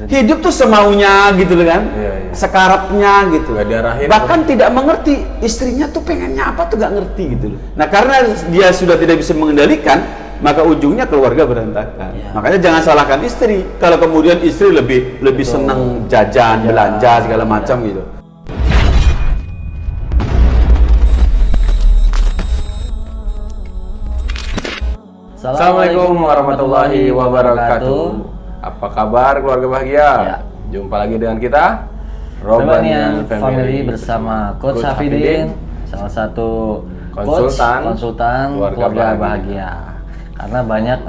Hidup tuh semaunya gitu loh kan, sekaratnya gitu. Gak diarahin. Bahkan tidak mengerti istrinya tuh pengennya apa tuh gak ngerti gitu loh. Nah karena dia sudah tidak bisa mengendalikan, maka ujungnya keluarga berantakan. Makanya jangan salahkan istri kalau kemudian istri lebih senang jajan, belanja segala macam gitu. Assalamualaikum warahmatullahi wabarakatuh. Apa kabar keluarga bahagia? Jumpa lagi dengan kita Robanian Family bersama Coach Hafidin, salah satu konsultan keluarga bahagia. Karena banyak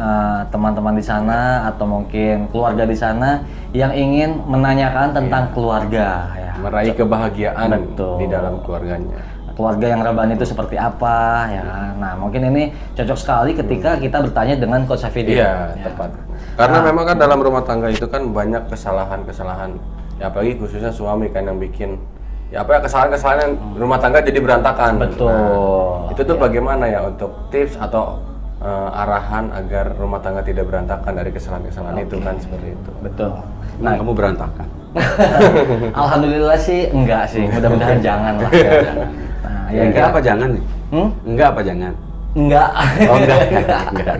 teman-teman di sana atau mungkin keluarga di sana yang ingin menanyakan tentang keluarga, ya. Meraih kebahagiaan di dalam keluarganya. Keluarga yang Rabani itu seperti apa, ya. Nah, mungkin ini cocok sekali ketika kita bertanya dengan Coach Hafidin. Iya, tepat. Karena memang kan dalam rumah tangga itu kan banyak kesalahan-kesalahan. Ya apalagi khususnya suami kan yang bikin kesalahan-kesalahan rumah tangga jadi berantakan. Betul. Nah, itu tuh bagaimana ya untuk tips atau arahan agar rumah tangga tidak berantakan dari kesalahan-kesalahan itu kan seperti itu. Betul. Nah kamu berantakan. Alhamdulillah sih enggak sih, mudah-mudahan jangan lah. Nah, Ya enggak apa jangan nih? Enggak apa jangan? Enggak. Oh enggak.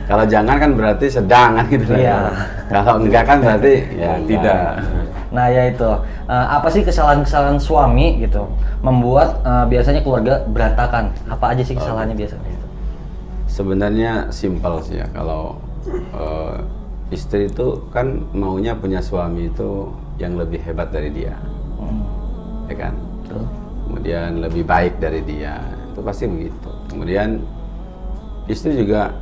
Kalau jangan kan berarti sedang kan gitu. Iya. Kalau enggak kan berarti ya tidak. Nah ya itu, apa sih kesalahan-kesalahan suami gitu membuat biasanya keluarga berantakan? Apa aja sih kesalahannya biasanya? Sebenarnya simpel sih ya, kalau istri itu kan maunya punya suami itu yang lebih hebat dari dia, ya kan? Kemudian lebih baik dari dia, itu pasti begitu. Kemudian istri juga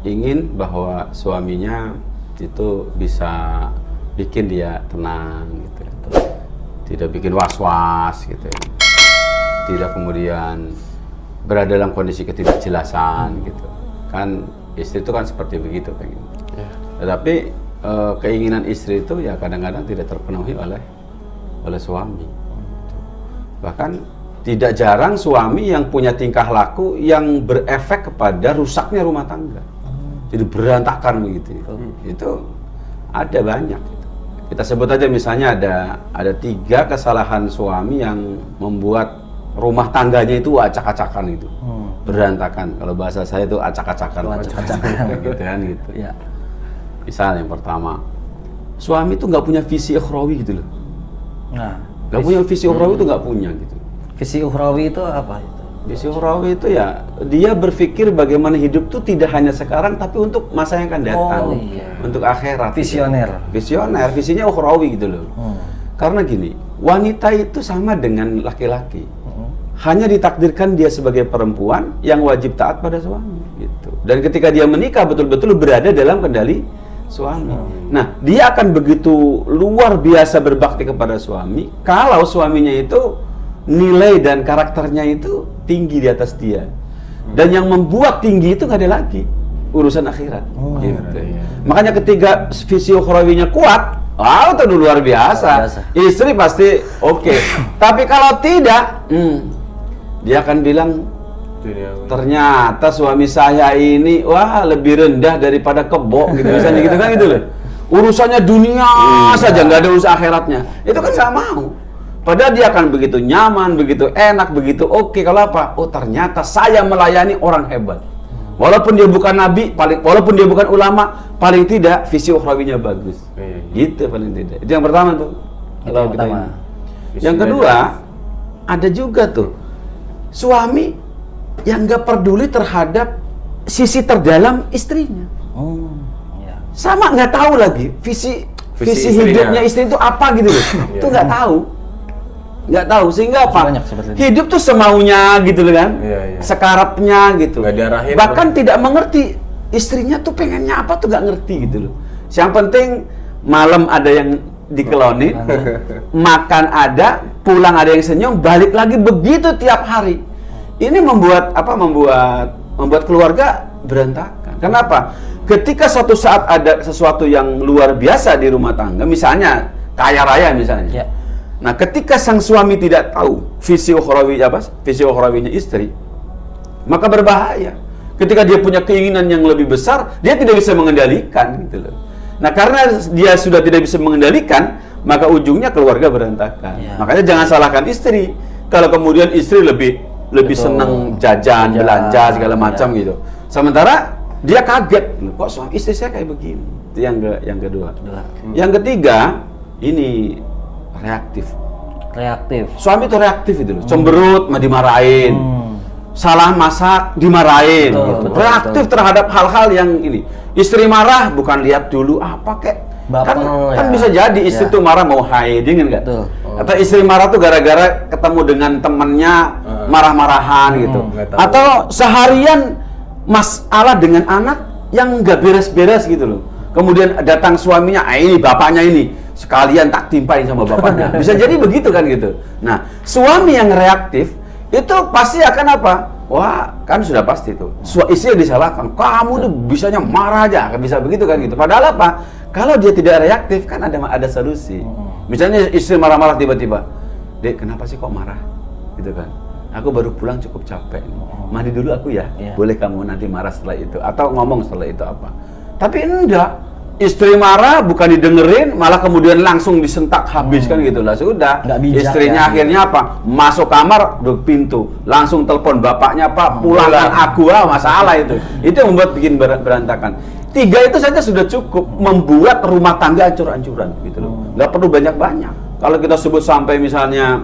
ingin bahwa suaminya itu bisa bikin dia tenang gitu, tidak bikin was-was gitu, tidak kemudian berada dalam kondisi ketidakjelasan gitu. Kan istri itu kan seperti begitu pengen. Tetapi keinginan istri itu ya kadang-kadang tidak terpenuhi oleh suami. Bahkan tidak jarang suami yang punya tingkah laku yang berefek kepada rusaknya rumah tangga. Jadi berantakan begitu. Itu ada banyak. Kita sebut aja misalnya ada 3 kesalahan suami yang membuat rumah tangganya itu acak-acakan itu, berantakan. Kalau bahasa saya itu acak-acakan, gitu kan gitu. Ya. Misal yang pertama, suami itu nggak punya visi ukhrawi gitu loh. Nah, Nggak punya visi ukhrawi itu nggak punya gitu. visi ukhrawi itu apa itu? Visi ukhrawi itu ya dia berpikir bagaimana hidup tuh tidak hanya sekarang tapi untuk masa yang akan datang, untuk akhirat. Visioner. Gitu. Visioner, visinya ukhrawi gitu loh. Karena gini, wanita itu sama dengan laki-laki. Hanya ditakdirkan dia sebagai perempuan yang wajib taat pada suami gitu. Dan ketika dia menikah betul-betul berada dalam kendali suami. Nah, dia akan begitu luar biasa berbakti kepada suami kalau suaminya itu nilai dan karakternya itu tinggi di atas dia. Dan yang membuat tinggi itu nggak ada lagi urusan akhirat. Gitu. Makanya ketika visi ukhrawinya kuat, itu luar biasa. Istri pasti oke. Tapi kalau tidak, dia akan bilang, ternyata suami saya ini lebih rendah daripada kebo gitu, misalnya gitu kan gitu loh. Urusannya dunia saja, nggak ada urusan akhiratnya. Itu kan saya mau. Padahal dia akan begitu nyaman, begitu enak, begitu oke. Kalau apa? Oh ternyata saya melayani orang hebat. Walaupun dia bukan nabi, walaupun dia bukan ulama, paling tidak visi ukhrawinya bagus. Gitu paling tidak. Itu yang pertama tuh. Kalau kita yang kedua, ada juga tuh suami yang nggak peduli terhadap sisi terdalam istrinya. Sama nggak tahu lagi visi hidupnya istri itu apa gitu loh. Itu nggak tahu sehingga apa? Hidup tuh semaunya gitu loh kan, sekaratnya gitu. Bahkan tidak mengerti istrinya tuh pengennya apa tuh nggak ngerti gitu loh. Yang penting malam ada yang dikelonin, makan ada, pulang ada yang senyum, balik lagi begitu tiap hari. Ini membuat keluarga berantakan. Kenapa? Ketika suatu saat ada sesuatu yang luar biasa di rumah tangga, misalnya kaya raya misalnya. Nah, ketika sang suami tidak tahu visi ukhrawinya istri, maka berbahaya. Ketika dia punya keinginan yang lebih besar, dia tidak bisa mengendalikan gitu loh. Nah, karena dia sudah tidak bisa mengendalikan, maka ujungnya keluarga berantakan. Iya. Makanya jangan salahkan istri. Kalau kemudian istri lebih Betul. senang jajan, belanja segala macam Iya. gitu. Sementara dia kaget, kok suami istri saya kayak begini. Itu yang kedua. Yang ketiga, ini reaktif. Suami itu reaktif itu loh. Cemberut, dimarahin. Salah masak, dimarahin. Betul, Reaktif terhadap hal-hal yang ini. Istri marah, bukan lihat dulu apa kek. Baper, Kan ya. bisa jadi istri tuh marah mau hiding kan nggak? Betul. Atau istri marah tuh gara-gara ketemu dengan temennya marah-marahan gitu. nggak tahu. Atau seharian masalah dengan anak yang nggak beres-beres gitu loh. Kemudian datang suaminya, ini bapaknya ini sekalian tak timpain sama bapaknya. Bisa jadi begitu kan gitu. Nah, suami yang reaktif itu pasti akan apa? Wah, kan sudah pasti tuh. Istri disalahkan. Kamu tuh bisanya marah aja, bisa begitu kan gitu. Padahal apa? Kalau dia tidak reaktif kan ada solusi. Misalnya istri marah-marah tiba-tiba, "Dek, kenapa sih kok marah?" Gitu kan. "Aku baru pulang cukup capek. Mandi dulu aku ya. Boleh kamu nanti marah setelah itu atau ngomong setelah itu apa?" Tapi enggak. Istri marah bukan didengerin, malah kemudian langsung disentak habis kan gitu lah. Sudah. Nggak bijak, Istrinya ya. akhirnya apa? Masuk kamar, duduk pintu, langsung telepon bapaknya, "Pak, pulangkan aku." Masalah itu. Itu yang membuat bikin berantakan. 3 itu saja sudah cukup membuat rumah tangga hancur-hancuran gitu loh. Nggak perlu banyak-banyak. Kalau kita sebut sampai misalnya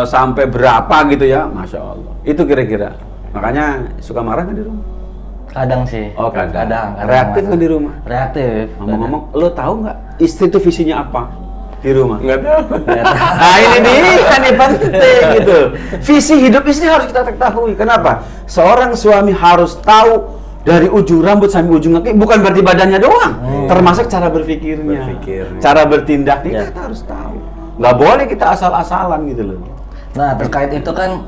sampai berapa gitu ya, Masya Allah. Itu kira-kira. Makanya suka marah nggak di rumah? Kadang sih. Oh, kadang. Kadang Reaktif marah. nggak di rumah? Reaktif. Ngomong-ngomong, lo tahu nggak istri itu visinya apa di rumah? Nggak tahu. Nah ini dia nih penting gitu. Visi hidup istri harus kita ketahui. Kenapa? Seorang suami harus tahu dari ujung rambut sampai ujung kaki, bukan berarti badannya doang, termasuk cara berpikirnya, cara bertindaknya kita harus tahu. Nggak boleh kita asal-asalan gitu loh. Nah, terkait itu kan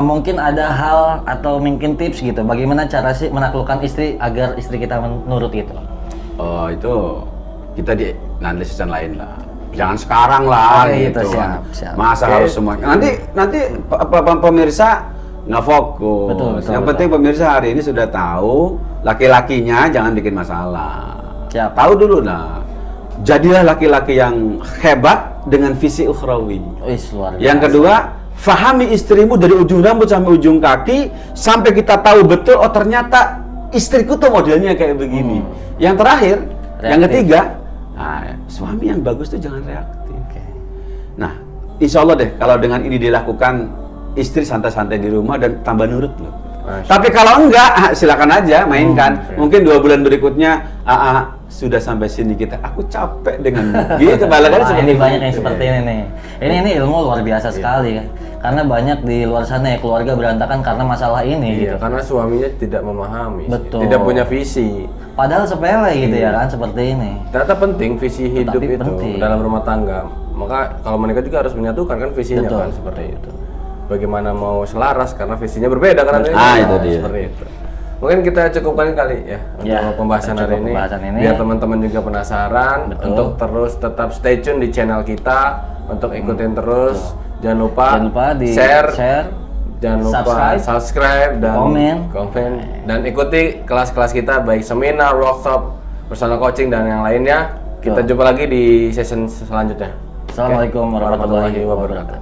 mungkin ada hal atau mungkin tips gitu. Bagaimana cara sih menaklukkan istri agar istri kita menurut gitu? Oh itu kita di nanti season lain lah. Jangan sekarang lah Oke, gitu itu kan. siap. Masa Oke. harus semua. Nanti pemirsa nggak fokus. Betul, Yang penting pemirsa hari ini sudah tahu laki-lakinya jangan bikin masalah. Siap. Tahu dulu nah. Jadilah laki-laki yang hebat dengan visi ukhrawi. Wis, luar biasa. Yang kedua, fahami istrimu dari ujung rambut sampai ujung kaki sampai kita tahu betul oh ternyata istriku tuh modelnya kayak begini. Yang terakhir, yang ketiga, suami yang bagus tuh jangan reaktif. Nah, insya Allah deh kalau dengan ini dilakukan istri santai-santai di rumah dan tambah nurut loh. Tapi kalau enggak, silakan aja mainkan. Mungkin 2 bulan berikutnya, sudah sampai sini kita. Aku capek denganmu. Gitu, Wah, ini banyak yang seperti ini nih. Ini ilmu luar biasa sekali kan. Karena banyak di luar sana ya keluarga berantakan karena masalah ini. Iya, Gitu. karena suaminya tidak memahami, Betul. tidak punya visi. Padahal sepele gitu ya kan seperti ini. Ternyata penting visi hidup Tetapi itu penting. dalam rumah tangga. Maka kalau menikah juga harus menyatukan kan visinya Betul. kan seperti itu. Bagaimana mau selaras karena visinya berbeda kan Itu dia. seperti itu. Mungkin kita cukupkan kali ya Ya, untuk pembahasan cukup hari ini. pembahasan ini. Biar teman-teman juga penasaran Betul. untuk terus tetap stay tune di channel kita untuk ikutin terus. Jangan lupa di share, share, jangan lupa subscribe dan komen dan ikuti kelas-kelas kita baik seminar, workshop, personal coaching dan yang lainnya. Kita jumpa lagi di session selanjutnya. Assalamualaikum warahmatullahi wabarakatuh.